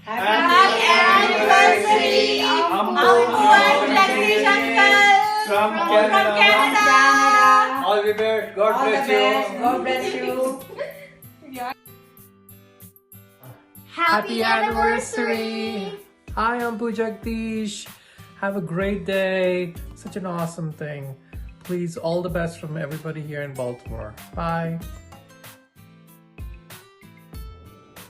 Happy anniversary, Ampu and Jagdish uncle from Canada. All the best. God bless you. God bless you. Happy anniversary! Hi, I'm Jagdish. Have a great day. Such an awesome thing. Please, all the best from everybody here in Baltimore. Bye.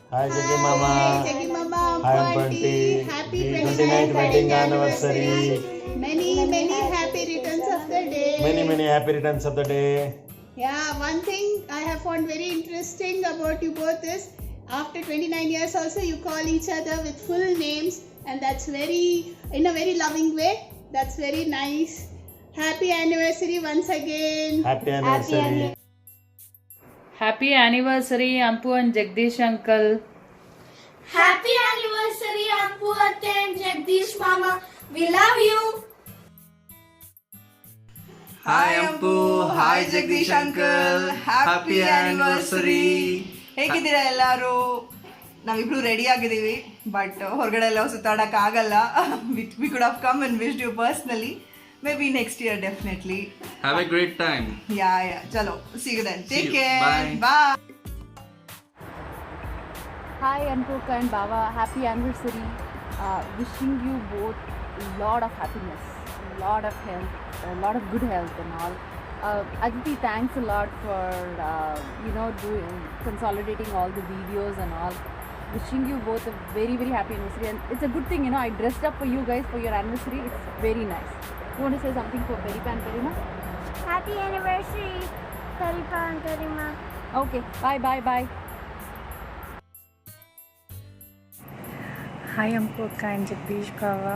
Hi, Jaggi Mama. Jaggi Mama, Hi, I'm Bunty. Happy 29th wedding anniversary. Many happy returns of the day. Many happy returns of the day. Yeah, one thing I have found very interesting about you both is after 29 years also you call each other with full names, and that's in a very loving way. That's very nice. Happy anniversary once again. Happy anniversary. Happy anniversary, Ampu and Jagdish uncle. Happy anniversary, Ampu and Jagdish mama. We love you. Hi Ampu, hi Jagdish uncle, happy anniversary. ಹೇಗಿದ್ದೀರಾ ಎಲ್ಲರೂ? ನಾವಿಬ್ರು ready ಆಗಿದ್ದೀವಿ, but ಹೊರಗಡೆ ಎಲ್ಲ ಸುತ್ತಾಡಕ್ಕೆ ಆಗಲ್ಲ. We could have come and wished you personally. Maybe next year, definitely. Have a great time. Yeah. Chalo, see you then. Take care. Bye. Bye. Hi, Anpuk and Baba. Happy anniversary. Wishing you both a lot of happiness, a lot of health, a lot of good health and all. Aditi, thanks a lot for doing consolidating all the videos and all. Wishing you both a very happy anniversary, and it's a good thing, I dressed up for you guys for your anniversary. It's very nice. You want to say something for Peripa and Perima? Happy anniversary, Peripa and Perima. Okay, bye. Hi Ampukka and Jagdish Baba.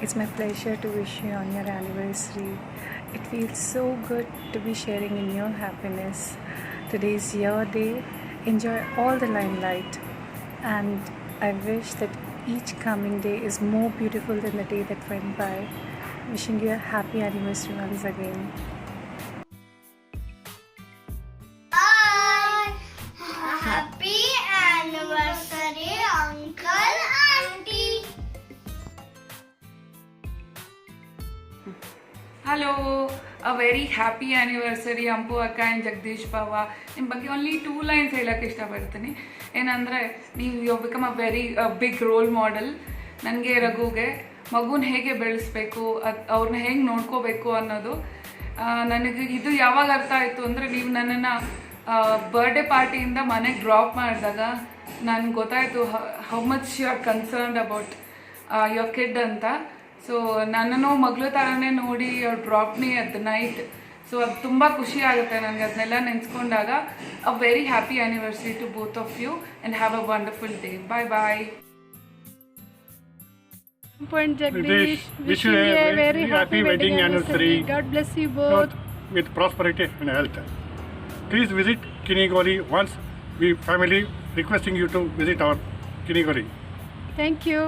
It's my pleasure to wish you on your anniversary. It feels so good to be sharing in your happiness. Today is your day. Enjoy all the limelight. And I wish that each coming day is more beautiful than the day that went by. Wishing you a happy anniversary once again. Bye. Happy anniversary, uncle, auntie. Hello, a very happy anniversary Ampu Akka and Jagdish Baba. ನಿಮ್ಮ ಬಗ್ಗೆ only 2 lines ಹೇಳಕ್ಕೆ ಇಷ್ಟಪಡ್ತೀನಿ. ಏನಂದರೆ ನೀವು you become a very big role model. ನನಗೆ ರಘುಗೆ ಮಗುನ ಹೇಗೆ ಬೆಳೆಸ್ಬೇಕು, ಅವ್ರನ್ನ ಹೇಗೆ ನೋಡ್ಕೋಬೇಕು ಅನ್ನೋದು ನನಗೆ ಇದು ಯಾವಾಗ ಅರ್ಥ ಆಯಿತು ಅಂದರೆ ನೀವು ನನ್ನನ್ನು ಬರ್ಡೇ ಪಾರ್ಟಿಯಿಂದ ಮನೆಗೆ ಡ್ರಾಪ್ ಮಾಡಿದಾಗ ನನಗೆ ಗೊತ್ತಾಯಿತು how much you are concerned about your kid ಅಂತ. ಸೊ ನನ್ನನ್ನು ಮಗಳು ಥರನೇ ನೋಡಿ ಅವ್ರು drop me at the night. So ಅದು ತುಂಬ ಖುಷಿ ಆಗುತ್ತೆ ನನಗೆ ಅದನ್ನೆಲ್ಲ ನೆನೆಸ್ಕೊಂಡಾಗ. A very happy anniversary to both of you and have a wonderful day. Bye. And Jagdish, wish you a very happy wedding anniversary. God bless you both. With prosperity and health. Please visit Kinigori once. We family requesting you to visit our Kinigori. Thank you.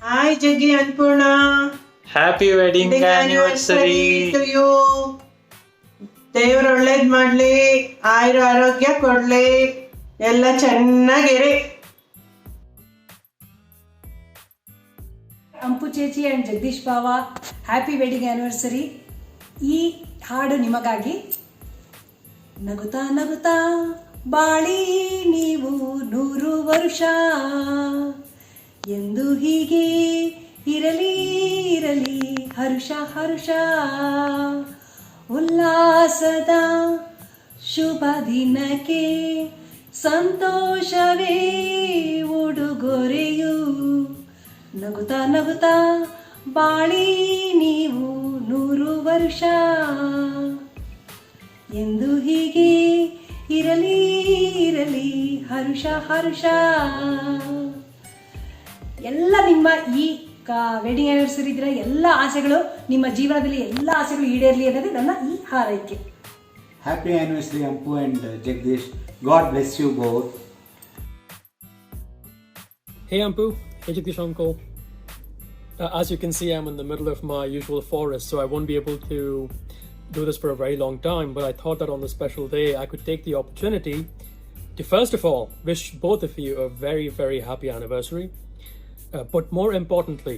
Hi Jaggi and Purna. Happy wedding anniversary to you. ದೇವರು ಒಳ್ಳೇದು ಮಾಡಲಿ, ಆಯುರ ಆರೋಗ್ಯ ಕೊಡಲಿ, ಎಲ್ಲ ಚೆನ್ನಾಗಿರಿ. Hump ಚೇಚಿ and Jagadish ಬಾವ, happy wedding anniversary. ಈ ಹಾಡು ನಿಮಗಾಗಿ. ನಗುತ್ತಾ ನಗುತ್ತಾ ಬಾಳಿ ನೀವು 100 ವರ್ಷ, ಎಂದು ಹೀಗೆ ಇರಲಿ ಹರುಷ ಉಲ್ಲಾಸದ ಶುಭ ದಿನಕ್ಕೆ ಸಂತೋಷವೇ ಉಡುಗೊರೆಯು. ನಗುತ್ತಾ ಬಾಳಿ ನೀವು 100 ವರ್ಷ, ಎಂದು ಹೀಗೆ ಇರಲಿ ಹರುಷ. ಎಲ್ಲ ನಿಮ್ಮ ಈ ವೆಡ್ಡಿಂಗ್ ಆ್ಯನಿವರ್ಸರಿ ದಿನ ಎಲ್ಲ ಆಸೆಗಳು, ನಿಮ್ಮ ಜೀವನದಲ್ಲಿ ಎಲ್ಲ ಆಸೆಗಳು ಈಡೇರಲಿ ಅನ್ನೋದು ನನ್ನ ಈ ಹಾರೈಕೆ. Happy anniversary Ampu and Jagadish. God bless you both. Hey Ampu, hey Jagdish uncle. As you can see, I'm in the middle of my usual forest, so I won't be able to do this for a very long time, but I thought that on this special day I could take the opportunity to first of all wish both of you a very, very happy anniversary. But more importantly,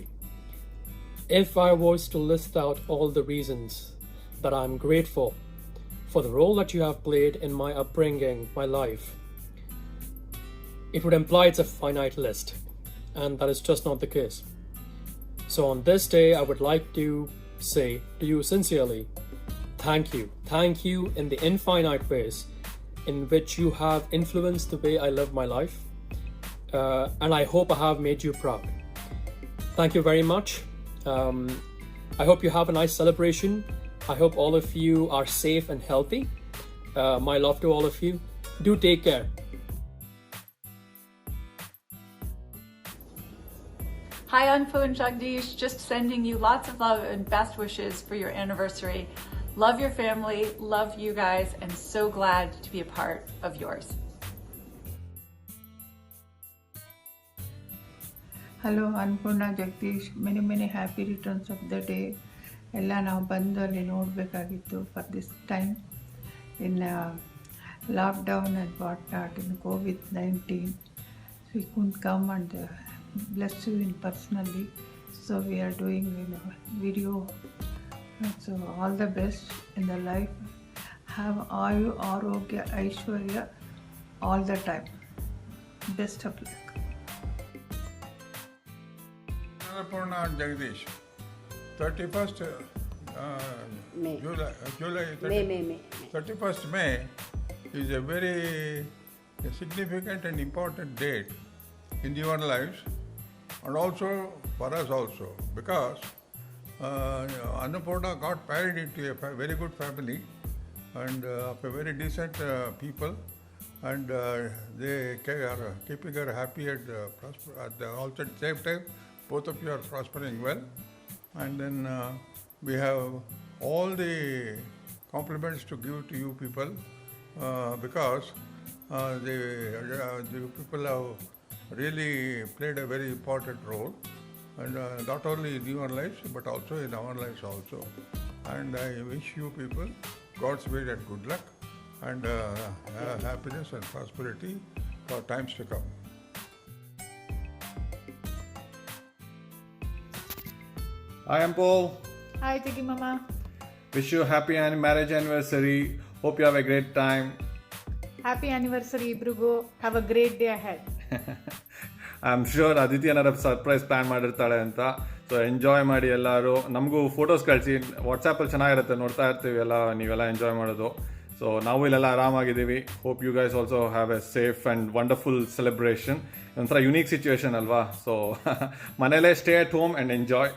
if I was to list out all the reasons that I'm grateful for the role that you have played in my upbringing, my life, it would imply it's a finite list, and that is just not the case. So on this day, I would like to say to you sincerely, thank you. Thank you in the infinite ways in which you have influenced the way I live my life, and I hope I have made you proud. Thank you very much. I hope you have a nice celebration. I hope all of you are safe and healthy. My love to all of you. Do take care. Hi Anpu and Jagdish, just sending you lots of love and best wishes for your anniversary. Love your family, love you guys, and so glad to be a part of yours. Hello Annapurna, Jagdish, many happy returns of the day. ಎಲ್ಲ ನಾವು ಬಂದು ಅಲ್ಲಿ ನೋಡಬೇಕಾಗಿತ್ತು for this time in lockdown and whatnot in COVID-19. So we couldn't come and bless you in personally. So we are doing video. So all the best in the life. Have Ayu, Arogya, Aishwarya all the time. Best of luck. Annapurna and Jagdish. 31st May. July May. 31st May is a very significant and important date in your lives, and also for us also, because Annapurna got married into a very good family and of a very decent people, and they are keeping her happy and at the also same time both of you are prospering well. And then we have all the compliments to give to you people because the people have really played a very important role, and not only in your lives but also in our lives also. And I wish you people Godspeed and good luck and happiness and prosperity for times to come. Hi, I'm Paul. Hi, Tiki Mama. Wish you happy marriage anniversary. Hope you have a great time. Happy anniversary, Ibrugo. Have a great day ahead. I'm sure Aditi ಏನಾರ surprise plan ಮಾಡಿರ್ತಾಳೆ ಅಂತ. So enjoy ಮಾಡಿ ಎಲ್ಲರೂ. ನಮಗೂ photos ಕಳಿಸಿ, ವಾಟ್ಸಪ್ಪಲ್ಲಿ ಚೆನ್ನಾಗಿರುತ್ತೆ, ನೋಡ್ತಾ ಇರ್ತೀವಿ ಎಲ್ಲ, ನೀವೆಲ್ಲ ಎಂಜಾಯ್ ಮಾಡೋದು. ಸೊ ನಾವು ಇಲ್ಲೆಲ್ಲ ಆರಾಮಾಗಿದ್ದೀವಿ. Hope you guys also have a safe and wonderful celebration. ಒಂಥರ ಯುನೀಕ್ ಸಿಚುವೇಶನ್ ಅಲ್ವಾ? ಸೊ ಮನೇಲೇ stay at home and enjoy.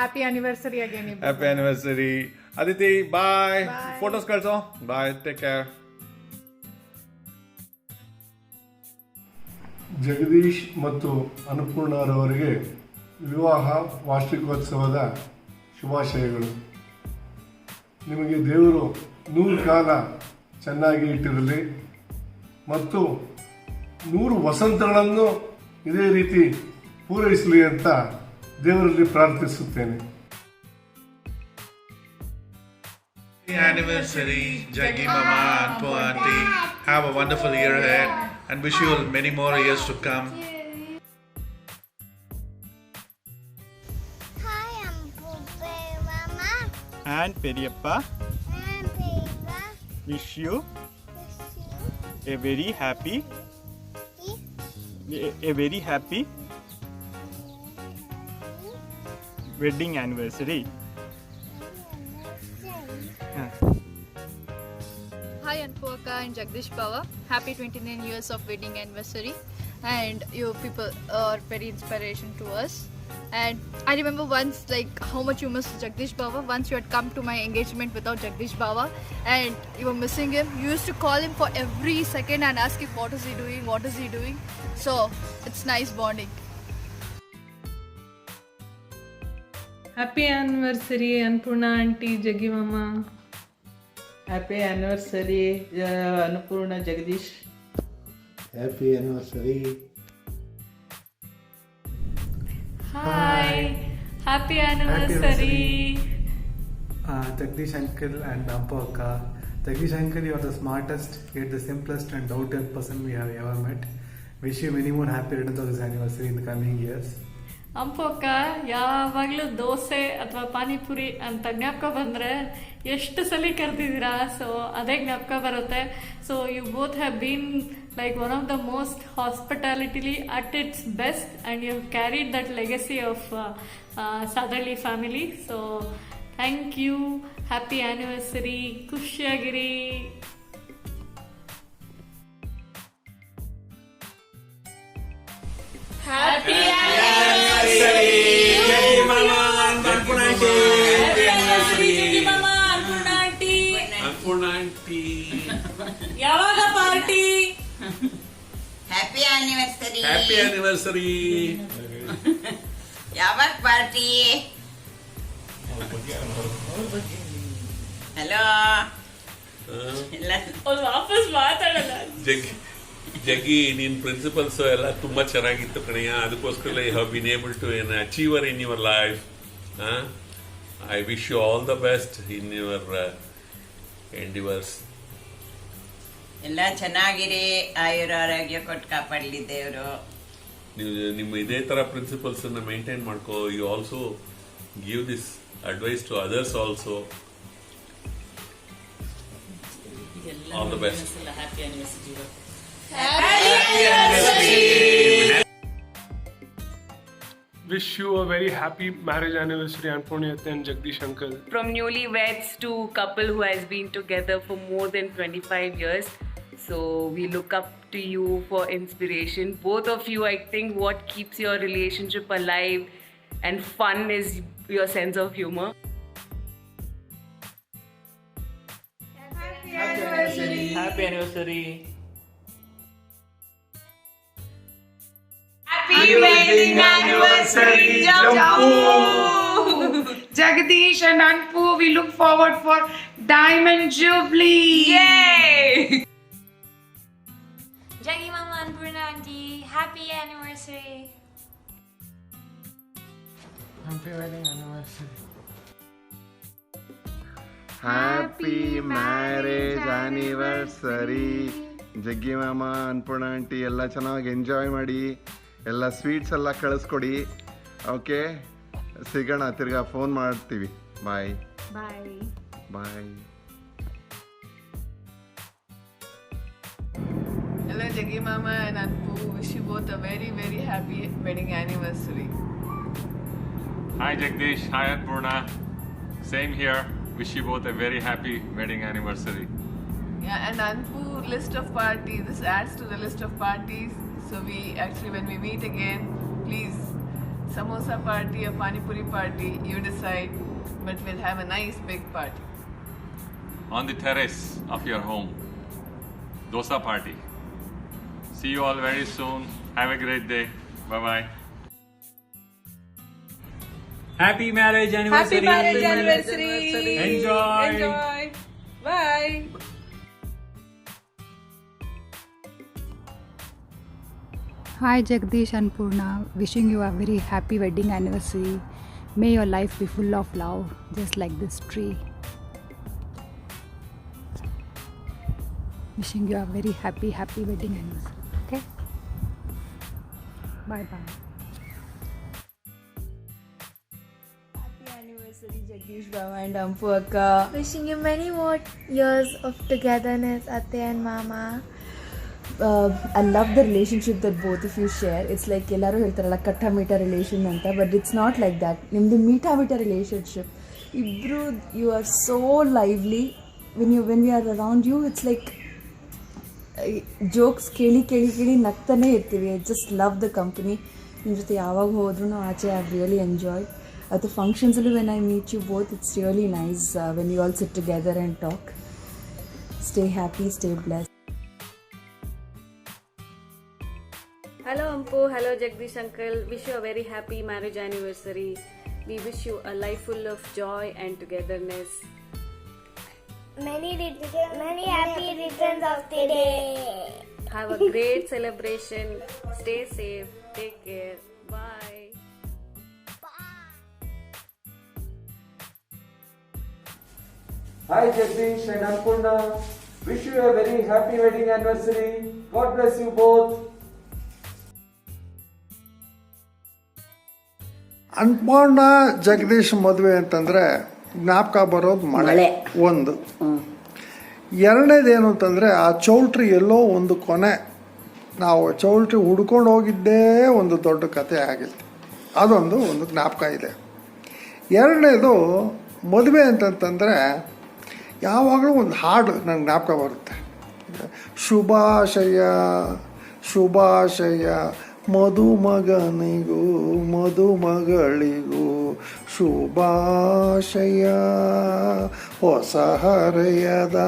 Happy anniversary again, Ibrugo. Happy anniversary. Aditi, bye. Photos ಕಳಿಸೋ. Bye. Take care. ಜಗದೀಶ್ ಮತ್ತು ಅನ್ನಪೂರ್ಣರವರಿಗೆ ವಿವಾಹ ವಾರ್ಷಿಕೋತ್ಸವದ ಶುಭಾಶಯಗಳು. ನಿಮಗೆ ದೇವರು 100 ಕಾಲ ಚೆನ್ನಾಗಿ ಇಟ್ಟಿರಲಿ ಮತ್ತು 100 ವಸಂತಗಳನ್ನು ಇದೇ ರೀತಿ ಪೂರೈಸಲಿ ಅಂತ ದೇವರಲ್ಲಿ ಪ್ರಾರ್ಥಿಸುತ್ತೇನೆ. Happy anniversary, Jaggi Mama and Po Auntie. Have a wonderful year ahead and wish you many more years to come. Hi, I'm Puppe Mama. And Periyappa. Wish you a very happy wedding anniversary. Hi Anpurna and Jagdish Pava. Happy 29 years of wedding anniversary, and you people are very inspiration to us. And I remember once like how much you missed Jagdish Baba. Once you had come to my engagement without Jagdish Baba and you were missing him. You used to call him for every second and ask him what is he doing. So it's nice bonding. Happy anniversary Annapurna Auntie, Jaggi Mama. Happy anniversary Annapurna Jagdish. Happy anniversary. Hi. Happy anniversary. Jagdish uncle and Ampu akka, Jagdish uncle, you are the smartest, yet the simplest and down-to-earth person we have ever met. Wish you many more happy returns of this anniversary in the coming years. Hump ಅಕ್ಕ ಯಾವಾಗಲೂ ದೋಸೆ ಅಥವಾ ಪಾನಿಪುರಿ ಅಂತ ಜ್ಞಾಪಕ ಬಂದರೆ ಎಷ್ಟು ಸಲ ಕರೆದಿದ್ದೀರಾ, so ಅದೇ ಜ್ಞಾಪಕ ಬರುತ್ತೆ. So you both have been like one of the most hospitality at its best, and you have carried that legacy of Sadarli family. So thank you, happy anniversary, ಖುಷಿಯಾಗಿರಿ. Happy anniversary! Jaggi Mama and Anpurna aunty. Anpurna aunty. ಯಾವಾಗ party? Happy anniversary. Happy anniversary. ಯಾವಾಗ party? Hello. ವಾಪಸ್ ಮಾತಾಡಲ್ಲ. ಜಗ್ಗಿ ನಿನ್ನ principles ಎಲ್ಲ ತುಂಬಾ ಚೆನ್ನಾಗಿತ್ತು ಕಣಯ್ಯ. ಅದಕ್ಕೋಸ್ಕರ you have been able to an achiever in your life. I wish you all the best in your endeavours. ಎಲ್ಲ ಚೆನ್ನಾಗಿರಿ, ಆಯುರ ಆರೋಗ್ಯ ಕೊಟ್ಟು ಕಾಪಾಡಲಿ ದೇವರು. ನೀವು ನಿಮ್ಮ ಇದೇ ತರ ಪ್ರಿನ್ಸಿಪಲ್ಸ್ ಅನ್ನ ಮೇಂಟೈನ್ ಮಾಡ್ಕೋ. You also give this advice to others also. All the best. Happy anniversary. Wish you a very happy marriage anniversary, Anpurna and Jagdish uncle. From newlyweds to couple who has been together for more than 25 years. So we look up to you for inspiration. Both of you, I think what keeps your relationship alive and fun is your sense of humor. Happy anniversary. Happy anniversary. Happy wedding anniversary, Jampu! Jagdish and Anpu, we look forward for Diamond Jubilee. Yay! Jaggi Mama and Anpurna aunty, happy anniversary. Happy wedding anniversary. Happy marriage anniversary. ಜಗ್ಗಿ ಮಾಮ, Annapurna aunty ಎಲ್ಲ ಚೆನ್ನಾಗಿ enjoy ಮಾಡಿ, ಎಲ್ಲ sweets ಎಲ್ಲ ಕಳಿಸ್ಕೊಡಿ. Okay, ಸಿಗೋಣ, ತಿರ್ಗಾ ಫೋನ್ ಮಾಡ್ತೀವಿ. ಬಾಯ್ ಬಾಯ್ ಬಾಯ್. Hello Jaggi Mama and Anpu, wish you both a very very happy wedding anniversary. Hi Jagdish, hi Anpurna. Same here. Wish you both a very happy wedding anniversary. Yeah, and Anpu, list of parties. This adds to the list of parties. So we actually, when we meet again, please, samosa party or pani puri party, you decide. But we'll have a nice big party. On the terrace of your home. Dosa party. See you all very soon. Have a great day. Bye-bye. Happy marriage anniversary. Happy marriage anniversary. Enjoy. Enjoy. Bye. Hi Jagdish and Purna, wishing you a very happy wedding anniversary. May your life be full of love, just like this tree. Wishing you a very happy wedding anniversary. Okay? Bye bye. Happy anniversary Jagdish Baba and Ampu Akka. Wishing you many more years of togetherness, Atte and Mama. I love the relationship that both of you share. It's like ಎಲ್ಲರೂ ಹೇಳ್ತಾರಲ್ಲ ಕಟ್ಟ ಮೀಟ relation ಅಂತ, but it's not like that. ನಿಮ್ಮದು ಮೀಟಾ relationship. ಇಬ್ಬರು you are so lively. When we are around you, it's like jokes ಕೇಳಿ ನಗ್ತಾನೆ ಇರ್ತೀವಿ. I just love the company. ನಿಮ್ಮ ಜೊತೆ ಯಾವಾಗ ಹೋದ್ರೂ ಆಚೆ I really enjoy. at the functions when I meet you both. It's really nice when you all sit together and talk. Stay happy, stay blessed. Hello Ampu, hello Jagdish uncle. Wish you a very happy marriage anniversary. We wish you a life full of joy and togetherness. Many happy returns of the day. Have a great celebration. Stay safe. Take care. Bye. Hi Jagdish and Annapurna. Wish you a very happy wedding anniversary. God bless you both. Annapurna Jagadish ಮದುವೆ ಅಂತಂದರೆ ಜ್ಞಾಪಕ ಬರೋದು ಮಳೆ ಒಂದು. ಎರಡನೇದೇನು ಅಂತಂದರೆ ಆ ಚೌಲ್ಟ್ರಿ ಎಲ್ಲೋ ಒಂದು ಕೊನೆ ನಾವು ಚೌಲ್ಟ್ರಿ ಹುಡ್ಕೊಂಡು ಹೋಗಿದ್ದೇ ಒಂದು ದೊಡ್ಡ ಕತೆ ಆಗಿತ್ತು. ಅದೊಂದು ಜ್ಞಾಪಕ ಇದೆ. ಎರಡನೇದು ಮದುವೆ ಅಂತಂತಂದರೆ ಯಾವಾಗಲೂ ಒಂದು ಹಾಡು ನನಗೆ ಜ್ಞಾಪಕ ಬರುತ್ತೆ. ಶುಭಾಶಯ ಶುಭಾಶಯ ಮದುಮಗನಿಗೂ ಮದುಮಗಳಿಗೂ ಶುಭಾಶಯ ಹೊಸ ಹರೆಯದ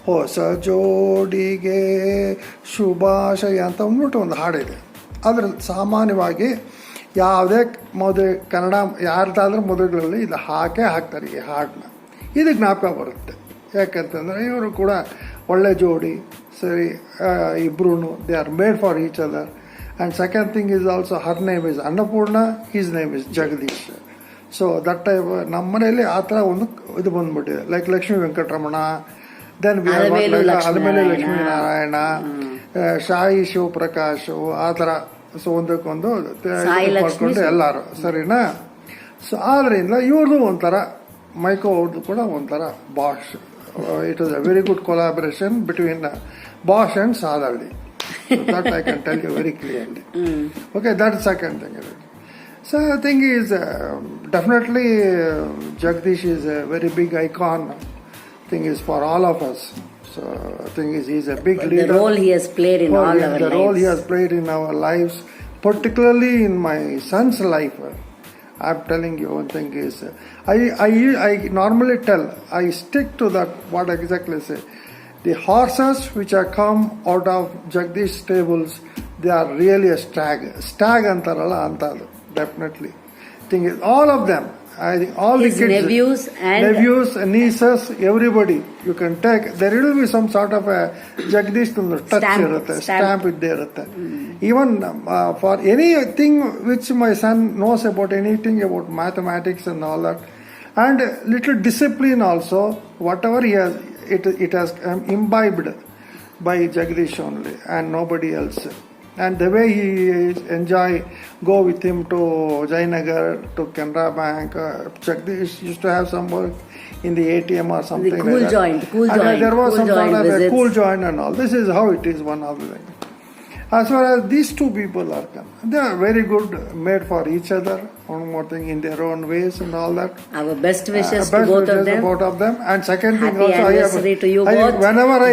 ಹೊಸ ಜೋಡಿಗೆ ಶುಭಾಶಯ ಅಂತ ಅಂದ್ಬಿಟ್ಟು ಒಂದು ಹಾಡಿದೆ. ಅದ್ರಲ್ಲಿ ಸಾಮಾನ್ಯವಾಗಿ ಯಾವುದೇ ಮದುವೆ ಕನ್ನಡ ಯಾರ್ದಾದ್ರೂ ಮದುವೆಗಳಲ್ಲಿ ಇದು ಹಾಕ್ತಾರೆ ಈ ಹಾಡನ್ನ. ಇದು ಜ್ಞಾಪಕ ಬರುತ್ತೆ. ಯಾಕಂತಂದರೆ ಇವರು ಕೂಡ ಒಳ್ಳೆ ಜೋಡಿ ಸರಿ, ಇಬ್ಬರೂ they are made for each other. And second thing is also her name is Annapurna, he's name is Jagadish. So that type ನಮ್ಮ ಮನೆಯಲ್ಲಿ ಆ ಥರ ಒಂದು ಇದು ಬಂದ್ಬಿಟ್ಟಿದೆ. ಲೈಕ್ ಲಕ್ಷ್ಮೀ ವೆಂಕಟರಮಣ, ದೆನ್ ಅಲಮೇಲು ಲಕ್ಷ್ಮೀನಾರಾಯಣ, ಶಾಯಿ ಶಿವಪ್ರಕಾಶು, ಆ ಥರ. ಸೊ ಒಂದಕ್ಕೊಂದು ಮಾಡ್ಕೊಂಡು ಎಲ್ಲರೂ ಸರಿನಾ. ಸೊ ಆದ್ದರಿಂದ ಇವ್ರದ್ದು ಒಂಥರ ಮೈಕೋ ಅವ್ರದ್ದು ಕೂಡ ಒಂಥರ Bosch. It was a very good collaboration between Bosch and Sadahalli. That I can tell you very clearly. Okay, that's the second thing. So the thing is, definitely Jagdish is a very big icon. Thing is for all of us. So the thing is, he's a big leader. The role he has played in all our lives. The role he has played in our lives, particularly in my son's life. I'm telling you one thing is, I normally tell, I stick to that, what exactly say. The horses which are come out of Jagdish stables, they are really a stag. Stag antarala antadu, definitely. Thing is, all of them, I think all his the kids, nephews, nieces, everybody, you can take. There will be some sort of a Jagdish touch stamp it there. Even for anything which my son knows about, anything about mathematics and all that, and little discipline also, whatever he has, it has imbibed by Jagdish only and nobody else. And the way he go with him to Jayanagar, to Canara Bank, Jagdish used to have some work in the ATM or something the cool like that. Cool joint. There was some sort of a cool joint and all. This is how it is, one of the things. As far as these two people are concerned, they are very good, made for each other, one more thing, in their own ways and all that. Our best wishes to both of them. And second thing Happy also, anniversary to you both. Whenever I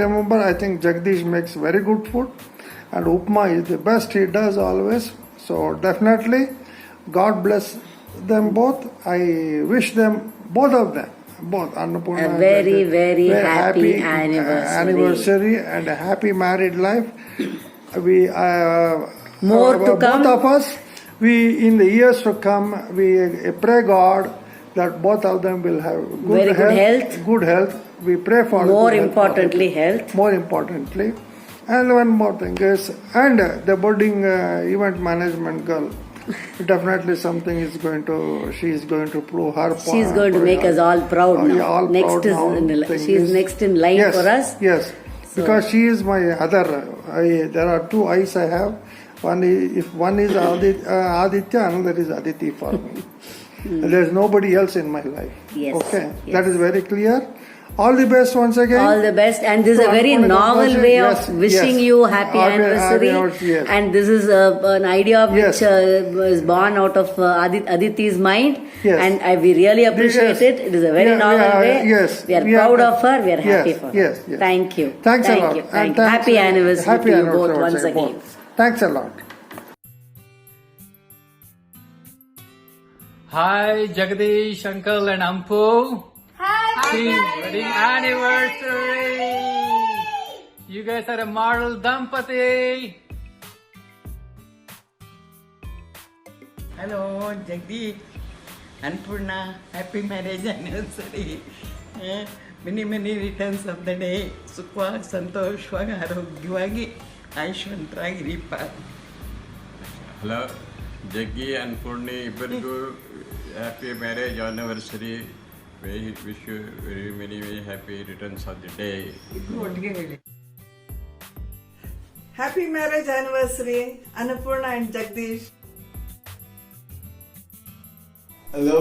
remember, I think Jagdish makes very good food, and upma is the best he does always. So definitely, God bless them both. I wish them, both of them, Annapurna, a very happy anniversary and a happy married life. We more to come. Both of us, we in the years to come, we pray God that both of them will have good health. We pray for more importantly health. More importantly, and one more thing is, and the budding event management girl. Definitely something is she is going to prove her point. She is going to make us all proud now. All next proud is she is next in line for us. Yes, so, because she is my other there are two eyes I have. One is Aditya, another is Aditi for me. There is nobody else in my life. Yes. Okay, yes. that is very clear. All the best once again. All the best, and this is a very novel way of wishing you happy anniversary. Yes. And this is an idea which was born out of Aditi's mind, and we really appreciate it. It is a very novel way. Yes. We are proud of her. We are happy for her. Yes. Thank you. Thanks a lot. Thank you. Happy anniversary to you both once again. Thanks a lot. Hi, Jagdish, Uncle and Ampu. Happy wedding anniversary! You guys are a model dampati. Hello, Jagdish, Annapurna, happy marriage anniversary. Many returns of the day. Sukha, ಸಂತೋಷವಾಗಿ ಆರೋಗ್ಯವಾಗಿ ಐಶ್ವರ್ಯವಾಗಿರಿಪ್ಪ. Hello ಜಗ್ಗಿ ಅನ್ನಪೂರ್ಣಿ ಇಬ್ಬರಿಗೂ happy marriage anniversary. wish you very many happy returns of the day. Happy marriage anniversary, Annapurna and Jagdish. Hello,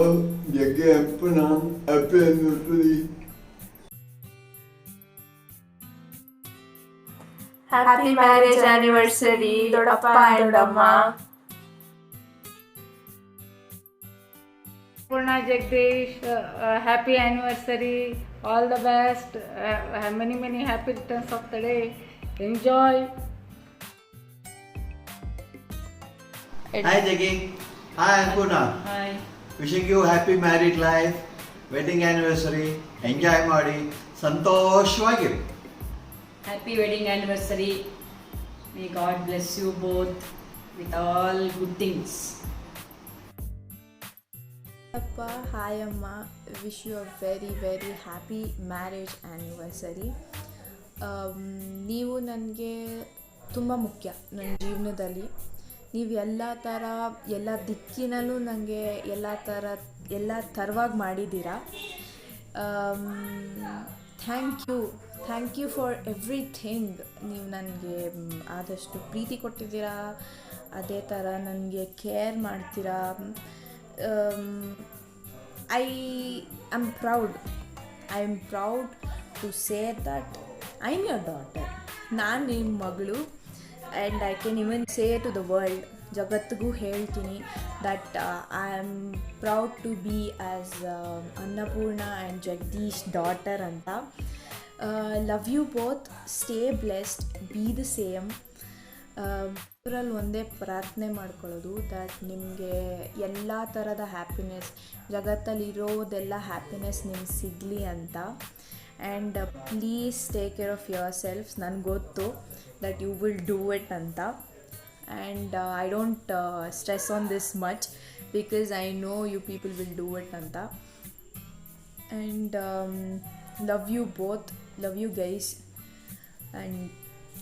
Jaggi Annapurna, happy anniversary. Happy marriage anniversary, Dodappa and Dodamma. Purna Jagdish, happy anniversary, all the best, many happy returns of the day, enjoy. Hi Jaggi, hi Annapurna. Hi. Wishing you happy married life, wedding anniversary, enjoy ಮಾಡಿ ಸಂತೋಷವಾಗಿರಿ. Happy wedding anniversary. May God bless you both with all good things. Appa, hi Amma. Wish you a very happy marriage anniversary. ನೀವು ನನಗೆ ತುಂಬ ಮುಖ್ಯ ನನ್ನ ಜೀವನದಲ್ಲಿ. ನೀವು ಎಲ್ಲ ದಿಕ್ಕಿನಲ್ಲೂ ನನಗೆ ಎಲ್ಲ ಥರವಾಗಿ ಮಾಡಿದ್ದೀರಾ. Thank you for everything. ನೀವು ನನಗೆ ಆದಷ್ಟು ಪ್ರೀತಿ ಕೊಟ್ಟಿದ್ದೀರಾ, ಅದೇ ಥರ ನನಗೆ ಕೇರ್ ಮಾಡ್ತೀರಾ. I am proud to say that I am your daughter. ನಾನು ನಿಮ್ಮ ಮಗಳು. And I can even say to the world, ಜಗತ್ತಿಗೂ ಹೇಳ್ತೀನಿ that I am proud to be as Annapurna and Jagdish daughter ಅಂತ. Love you both, stay blessed, be the same. ಇವರಲ್ಲಿ ಒಂದೇ ಪ್ರಾರ್ಥನೆ ಮಾಡ್ಕೊಳ್ಳೋದು ದಟ್ ನಿಮಗೆ ಎಲ್ಲ ಥರದ ಹ್ಯಾಪಿನೆಸ್, ಜಗತ್ತಲ್ಲಿರೋದೆಲ್ಲ ಹ್ಯಾಪಿನೆಸ್ ನಿಮ್ಗೆ ಸಿಗಲಿ ಅಂತ. And please take care of your selves. ನನಗೆ ಗೊತ್ತು that you will do it anta, and I don't stress on this much because I know you people will do it anta. And love you both, love you guys,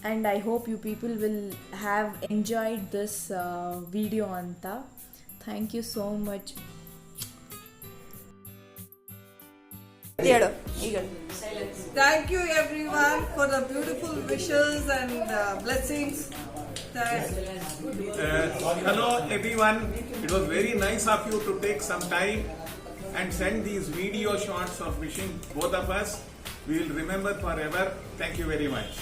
and I hope you people will have enjoyed this video anta. Thank you so much. Thank you everyone for the beautiful wishes and blessings. Hello everyone, it was very nice of you to take some time and send these video shots of wishing both of us. We will remember forever. Thank you very much.